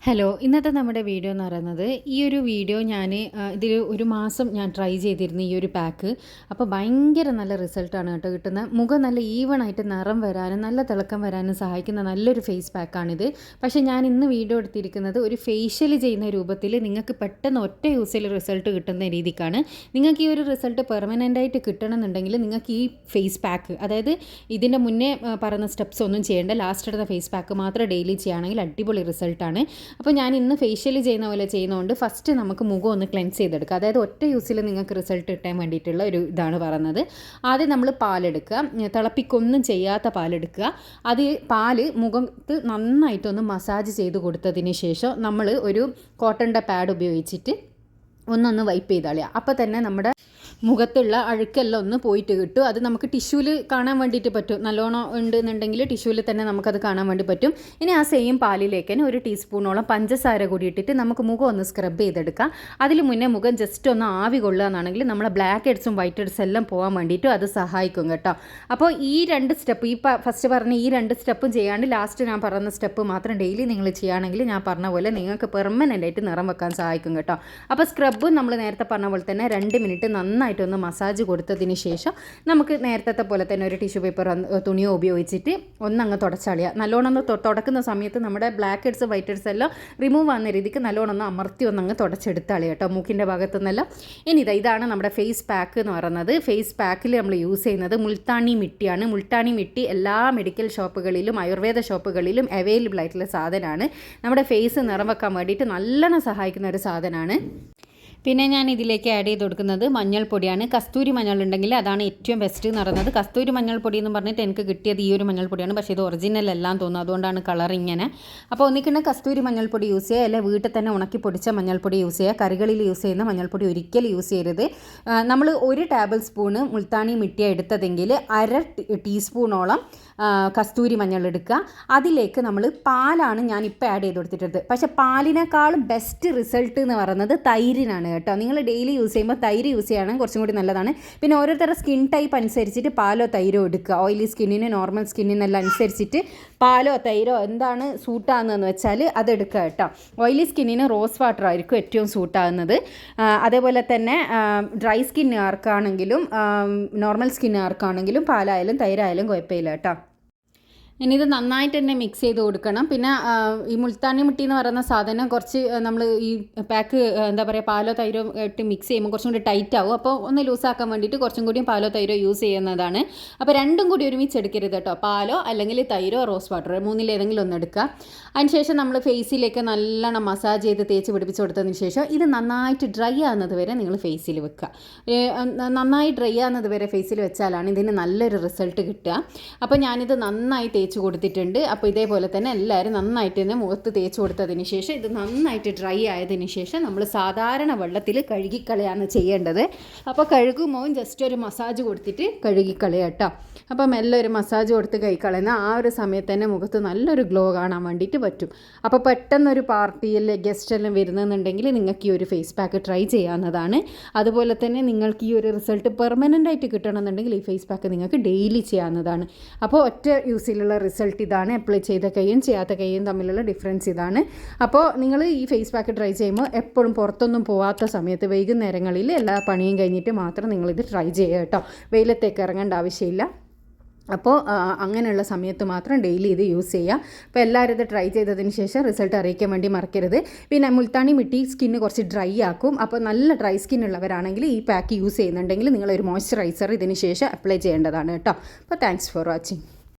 Hello, ഇന്നത്തെ നമ്മുടെ video എന്ന് പറയുന്നത് ഈ ഒരു വീഡിയോ ഇതിൽ ഒരു മാസം ഞാൻ ട്രൈ ചെയ്തിരുന്നു ഈ ഒരു പാക്ക്. അപ്പോൾ ഭയങ്കര നല്ല റിസൾട്ടാണ് കേട്ടോ കിട്ടുന്നത്. മുഖം നല്ല ഈവണായിട്ട് നിറം വരാനും നല്ല തിളക്കം വരാനും സഹായിക്കുന്ന നല്ലൊരു ഫേസ് പാക്കാണിത്. പക്ഷേ ഞാൻ ഇന്ന് വീഡിയോ എടുത്തിരിക്കുന്നത് ഒരു ഫേഷ്യൽ ചെയ്യുന്ന രൂപത്തിൽ നിങ്ങൾക്ക് പെട്ടെന്ന് ഒറ്റ യൂസിൽ റിസൾട്ട് കിട്ടുന്ന രീതിക്കാണ്. നിങ്ങൾക്ക് ഈ ഒരു റിസൾട്ട് പെർമനൻ്റായിട്ട് കിട്ടണമെന്നുണ്ടെങ്കിൽ നിങ്ങൾക്ക് ഈ ഫേസ് പാക്ക്, അതായത് ഇതിൻ്റെ മുന്നേ പറയുന്ന സ്റ്റെപ്സ് ഒന്നും ചെയ്യേണ്ട, ലാസ്റ്റ് എടുത്ത ഫേസ് പാക്ക് മാത്രം ഡെയിലി ചെയ്യുകയാണെങ്കിൽ അടിപൊളി റിസൾട്ടാണ്. അപ്പോൾ ഞാൻ ഇന്ന് ഫേഷ്യൽ ചെയ്യുന്ന പോലെ ചെയ്യുന്നതുകൊണ്ട് ഫസ്റ്റ് നമുക്ക് മുഖം ഒന്ന് ക്ലെൻസ് ചെയ്തെടുക്കുക. അതായത് ഒറ്റ യൂസിൽ നിങ്ങൾക്ക് റിസൾട്ട് കിട്ടാൻ വേണ്ടിയിട്ടുള്ള ഒരു ഇതാണ് പറയുന്നത്. ആദ്യം നമ്മൾ പാലെടുക്കുക, തിളപ്പിക്കൊന്നും ചെയ്യാത്ത പാലെടുക്കുക. പാല് മുഖത്ത് നന്നായിട്ടൊന്ന് മസാജ് ചെയ്ത് കൊടുത്തതിന് ശേഷം നമ്മൾ ഒരു കോട്ടൻ്റെ പാഡ് ഉപയോഗിച്ചിട്ട് ഒന്നൊന്ന് വൈപ്പ് ചെയ്ത് കളയുക. അപ്പോൾ തന്നെ നമ്മുടെ മുഖത്തുള്ള അഴുക്കെല്ലാം ഒന്ന് പോയിട്ട് കിട്ടും. അത് നമുക്ക് ടിഷ്യൂവിൽ കാണാൻ വേണ്ടിയിട്ട് പറ്റും. നല്ലോണം ഉണ്ടെന്നുണ്ടെങ്കിൽ ടിഷ്യൂവിൽ തന്നെ നമുക്കത് കാണാൻ വേണ്ടി പറ്റും. ഇനി ആ സെയിം പാലിലേക്ക് തന്നെ ഒരു ടീസ്പൂണോളം പഞ്ചസാര കൂടി ഇട്ടിട്ട് നമുക്ക് മുഖം ഒന്ന് സ്ക്രബ് ചെയ്തെടുക്കാം. അതിൽ മുന്നേ മുഖം ജസ്റ്റ് ഒന്ന് ആവി കൊള്ളുക എന്നാണെങ്കിൽ നമ്മളെ ബ്ലാക്ക് ഹെഡ്സും വൈറ്റ് ഹെഡ്സും എല്ലാം പോകാൻ വേണ്ടിയിട്ടും അത് സഹായിക്കും കേട്ടോ. അപ്പോൾ ഈ രണ്ട് സ്റ്റെപ്പ്, ഫസ്റ്റ് പറഞ്ഞ ഈ രണ്ട് സ്റ്റെപ്പും ചെയ്യാണ്ട് ലാസ്റ്റ് ഞാൻ പറയുന്ന സ്റ്റെപ്പ് മാത്രം ഡെയിലി നിങ്ങൾ ചെയ്യുകയാണെങ്കിൽ ഞാൻ പറഞ്ഞ പോലെ നിങ്ങൾക്ക് പെർമനൻ്റായിട്ട് നിറം വെക്കാൻ സഹായിക്കും കേട്ടോ. അപ്പോൾ സ്ക്രബ് നമ്മൾ നേരത്തെ പറഞ്ഞ പോലെ തന്നെ 2 മിനിറ്റ് നന്നായിട്ടൊന്ന് മസാജ് കൊടുത്തതിന് ശേഷം നമുക്ക് നേരത്തെ പോലെ തന്നെ ഒരു ടിഷ്യൂ പേപ്പർ തുണിയോ ഉപയോഗിച്ചിട്ട് ഒന്നങ്ങ് തുടച്ചളിയുക. നല്ലോണം ഒന്ന് തുടക്കുന്ന സമയത്ത് നമ്മുടെ ബ്ലാക്ക് ഹെഡ്സ് വൈറ്റ് ഹെഡ്സ് എല്ലാം റിമൂവ് ആകുന്ന രീതിക്ക് നല്ലോണം ഒന്ന് അമർത്തി ഒന്നങ്ങ് തുടച്ചെടുത്തളിയുക കേട്ടോ, മൂക്കിൻ്റെ ഭാഗത്തു നിന്നെല്ലാം. ഇനി ഇതാണ് നമ്മുടെ ഫേസ് പാക്ക് എന്ന് പറയുന്നത്. ഫേസ് പാക്കിൽ നമ്മൾ യൂസ് ചെയ്യുന്നത് മുൾട്ടാണി മിട്ടിയാണ്. മുൾട്ടാണി മിട്ടി എല്ലാ മെഡിക്കൽ ഷോപ്പുകളിലും ആയുർവേദ ഷോപ്പുകളിലും അവൈലബിൾ ആയിട്ടുള്ള സാധനമാണ്. നമ്മുടെ ഫേസ് നിറം വെക്കാൻ വേണ്ടിയിട്ട് നല്ലോണം സഹായിക്കുന്ന ഒരു സാധനമാണ്. പിന്നെ ഞാൻ ഇതിലേക്ക് ആഡ് ചെയ്ത് കൊടുക്കുന്നത് മഞ്ഞൾപ്പൊടിയാണ്. കസ്തൂരി മഞ്ഞൾ ഉണ്ടെങ്കിൽ അതാണ് ഏറ്റവും ബെസ്റ്റ് എന്ന് പറയുന്നത്. കസ്തൂരി മഞ്ഞൾപ്പൊടി എന്ന് പറഞ്ഞിട്ട് എനിക്ക് കിട്ടിയത് ഈ ഒരു മഞ്ഞൾപ്പൊടിയാണ്. പക്ഷേ ഇത് ഒറിജിനൽ എല്ലാം തോന്നും, അതുകൊണ്ടാണ് കളർ ഇങ്ങനെ. അപ്പോൾ ഒന്നിക്കുന്ന കസ്തൂരി മഞ്ഞൾപ്പൊടി യൂസ് ചെയ്യുക, അല്ലെങ്കിൽ വീട്ടിൽ തന്നെ ഉണക്കി പൊടിച്ച മഞ്ഞൾപ്പൊടി യൂസ് ചെയ്യുക. കറികളിൽ യൂസ് ചെയ്യുന്ന മഞ്ഞൾപ്പൊടി ഒരിക്കലും യൂസ് ചെയ്യരുത്. നമ്മൾ 1 ടേബിൾ സ്പൂണ് മുൾത്താണി മിട്ടിയ എടുത്തതെങ്കിൽ 1/2 ടീസ്പൂണോളം കസ്തൂരി മഞ്ഞൾ എടുക്കുക. അതിലേക്ക് നമ്മൾ പാലാണ് ഞാനിപ്പോൾ ആഡ് ചെയ്ത് കൊടുത്തിട്ടുള്ളത്. പക്ഷേ പാലിനേക്കാളും ബെസ്റ്റ് റിസൾട്ട് എന്ന് പറയുന്നത് തൈരിനാണ് കേട്ടോ. നിങ്ങൾ ഡെയിലി യൂസ് ചെയ്യുമ്പോൾ തൈര് യൂസ് ചെയ്യണം, കുറച്ചും കൂടി നല്ലതാണ്. പിന്നെ ഓരോരുത്തരുടെ സ്കിൻ ടൈപ്പ് അനുസരിച്ചിട്ട് പാലോ തൈരോ എടുക്കുക. ഓയിലി സ്കിന്നിന്, നോർമൽ സ്കിന്നിനെല്ലാം അനുസരിച്ചിട്ട് പാലോ തൈരോ എന്താണ് സൂട്ടാകുന്നതെന്ന് വെച്ചാൽ അതെടുക്കുക കേട്ടോ. ഓയിലി സ്കിന്നിന് റോസ് വാട്ടർ ആയിരിക്കും ഏറ്റവും സൂട്ടാകുന്നത്. അതേപോലെ തന്നെ ഡ്രൈ സ്കിന്നുകാർക്കാണെങ്കിലും നോർമൽ സ്കിന്നുകാർക്കാണെങ്കിലും പാലായാലും തൈരായാലും കുഴപ്പമില്ല കേട്ടോ. ഇനി ഇത് നന്നായിട്ട് തന്നെ മിക്സ് ചെയ്ത് കൊടുക്കണം. പിന്നെ ഈ മുൾത്താണി മിട്ടി എന്ന് പറയുന്ന സാധനം കുറച്ച് നമ്മൾ ഈ പാക്ക് എന്താ പറയുക പാലോ തൈരോ ഇട്ട് മിക്സ് ചെയ്യുമ്പോൾ കുറച്ചും കൂടി ടൈറ്റ് ആവും. അപ്പോൾ ഒന്ന് ലൂസാക്കാൻ വേണ്ടിയിട്ട് കുറച്ചും കൂടി പാലോ തൈരോ യൂസ് ചെയ്യുന്നതാണ്. അപ്പോൾ രണ്ടും കൂടി ഒരുമിച്ച് എടുക്കരുത് കേട്ടോ. പാലോ അല്ലെങ്കിൽ തൈരോ റോസ് വാട്ടർ, മൂന്നിലേതെങ്കിലും ഒന്ന് എടുക്കുക. അതിനുശേഷം നമ്മൾ ഫേസിലേക്ക് നല്ലോണം മസാജ് ചെയ്ത് തേച്ച് പിടിപ്പിച്ച് കൊടുത്തതിന് ശേഷം ഇത് നന്നായിട്ട് ഡ്രൈ ആകുന്നത് വരെ നിങ്ങൾ ഫേസിൽ വെക്കുക. നന്നായി ഡ്രൈ ആകുന്നത് വരെ ഫേസിൽ വെച്ചാലാണ് ഇതിന് നല്ലൊരു റിസൾട്ട് കിട്ടുക. അപ്പോൾ ഞാനിത് നന്നായി തേച്ച് കൊടുത്തിട്ടുണ്ട്. അപ്പോൾ ഇതേപോലെ തന്നെ എല്ലാവരും നന്നായിട്ട് തന്നെ മുഖത്ത് തേച്ച് കൊടുത്തതിന് ശേഷം ഇത് നന്നായിട്ട് ഡ്രൈ ആയതിന് ശേഷം നമ്മൾ സാധാരണ വെള്ളത്തിൽ കഴുകിക്കളയാണ് ചെയ്യേണ്ടത്. അപ്പോൾ കഴുകുമ്പോൾ ജസ്റ്റ് ഒരു മസാജ് കൊടുത്തിട്ട് കഴുകിക്കളയുക കേട്ടോ. അപ്പോൾ മെല്ലെ ഒരു മസാജ് കൊടുത്ത് കൈക്കളയുന്ന ആ ഒരു സമയത്ത് തന്നെ മുഖത്ത് നല്ലൊരു ഗ്ലോ കാണാൻ വേണ്ടിയിട്ട് പറ്റും. അപ്പോൾ പെട്ടെന്നൊരു പാർട്ടിയിൽ ഗസ്റ്റെല്ലാം വരുന്നുണ്ടെങ്കിൽ നിങ്ങൾക്ക് ഈ ഒരു ഫേസ് പാക്ക് ട്രൈ ചെയ്യാവുന്നതാണ്. അതുപോലെ തന്നെ നിങ്ങൾക്ക് ഈ ഒരു റിസൾട്ട് പെർമനൻ്റായിട്ട് കിട്ടണമെന്നുണ്ടെങ്കിൽ ഈ ഫേസ് പാക്ക് നിങ്ങൾക്ക് ഡെയിലി ചെയ്യാവുന്നതാണ്. അപ്പോൾ ഒറ്റ യൂസിലുള്ള റിസൾട്ട് ഇതാണ്. അപ്ലൈ ചെയ്ത കൈയും ചെയ്യാത്ത കൈയും തമ്മിലുള്ള ഡിഫറൻസ് ഇതാണ്. അപ്പോൾ നിങ്ങൾ ഈ ഫേസ് പാക്ക് ട്രൈ ചെയ്യുമ്പോൾ എപ്പോഴും പുറത്തൊന്നും പോകാത്ത സമയത്ത് വൈകുന്നേരങ്ങളിൽ എല്ലാ പണിയും കഴിഞ്ഞിട്ട് മാത്രം നിങ്ങളിത് ട്രൈ ചെയ്യുക കേട്ടോ. വെയിലത്തേക്ക് ഇറങ്ങേണ്ട ആവശ്യമില്ല. അപ്പോൾ അങ്ങനെയുള്ള സമയത്ത് മാത്രം ഡെയിലി ഇത് യൂസ് ചെയ്യുക. അപ്പോൾ എല്ലാവരും ഇത് ട്രൈ ചെയ്തതിന് ശേഷം റിസൾട്ട് അറിയിക്കാൻ വേണ്ടി മറക്കരുത്. പിന്നെ മുൾത്താണി മിട്ടി സ്കിന്ന് കുറച്ച് ഡ്രൈ ആക്കും. അപ്പോൾ നല്ല ഡ്രൈ സ്കിൻ ഉള്ളവരാണെങ്കിൽ ഈ പാക്ക് യൂസ് ചെയ്യുന്നുണ്ടെങ്കിൽ നിങ്ങളൊരു മോയ്സ്ചറൈസർ ഇതിന് ശേഷം അപ്ലൈ ചെയ്യേണ്ടതാണ് കേട്ടോ. അപ്പോൾ താങ്ക്സ് ഫോർ വാച്ചിങ്.